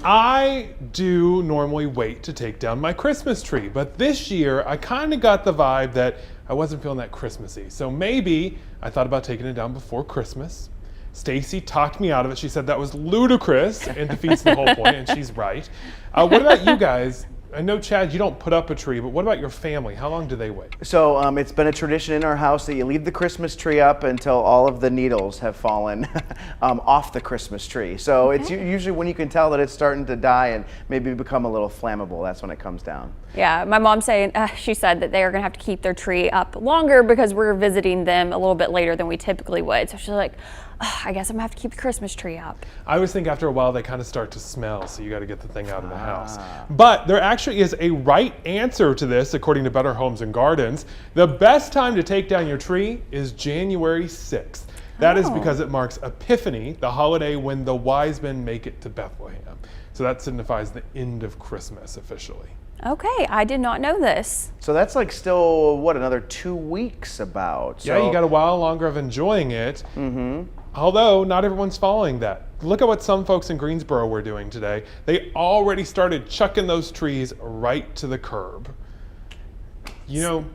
I do normally wait to take down my Christmas tree, but this year I kind of got the vibe that I wasn't feeling that Christmassy. So maybe I thought about taking it down before Christmas. Stacy talked me out of it. She said that was ludicrous and defeats the whole point, and she's right. What about you guys? I know, Chad, you don't put up a tree, but what about your family? How long do they wait? So it's been a tradition in our house that you leave the Christmas tree up until all of the needles have fallen off the Christmas tree. So it's usually when you can tell that it's starting to die and maybe become a little flammable, that's when it comes down. Yeah, my mom she said that they are gonna have to keep their tree up longer because we're visiting them a little bit later than we typically would. So she's like, I guess I'm gonna have to keep the Christmas tree up. I always think after a while they kind of start to smell, so you got to get the thing out of the house. But there actually is a right answer to this, according to Better Homes and Gardens. The best time to take down your tree is January 6th. That is because it marks Epiphany, the holiday when the wise men make it to Bethlehem. So that signifies the end of Christmas officially. Okay, I did not know this. So that's like still, what, another 2 weeks about? So, yeah, you got a while longer of enjoying it. Although not everyone's following that. Look at what some folks in Greensboro were doing today. They already started chucking those trees right to the curb. You know.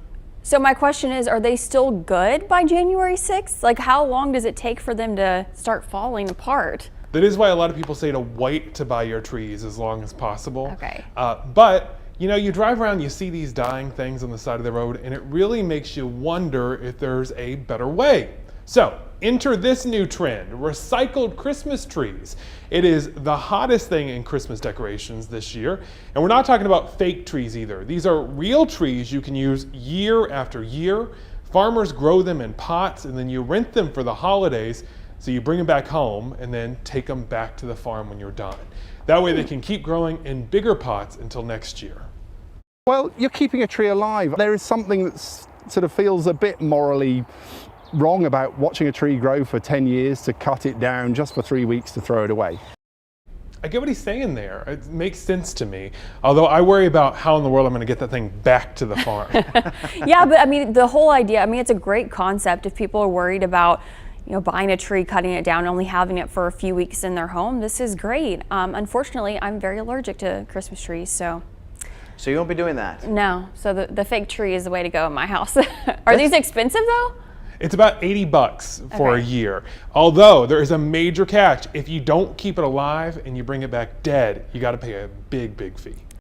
So my question is, are they still good by January 6th? Like, how long does it take for them to start falling apart? That is why a lot of people say to wait to buy your trees as long as possible. Okay. But you know, you drive around, you see these dying things on the side of the road, and it really makes you wonder if there's a better way. So enter this new trend, recycled Christmas trees. It is the hottest thing in Christmas decorations this year. And we're not talking about fake trees either. These are real trees you can use year after year. Farmers grow them in pots, and then you rent them for the holidays. So you bring them back home and then take them back to the farm when you're done. That way they can keep growing in bigger pots until next year. Well, you're keeping a tree alive. There is something that sort of feels a bit morally wrong about watching a tree grow for 10 years to cut it down just for 3 weeks to throw it away. I get what he's saying there. It makes sense to me. Although I worry about how in the world I'm going to get that thing back to the farm. Yeah, but I mean, the whole idea, I mean, it's a great concept if people are worried about, you know, buying a tree, cutting it down, only having it for a few weeks in their home. This is great. Unfortunately, I'm very allergic to Christmas trees, so. So you won't be doing that? No, so the fake tree is the way to go in my house. Are these expensive though? It's about $80 for a year. Although there is a major catch. If you don't keep it alive and you bring it back dead, you got to pay a big, big fee.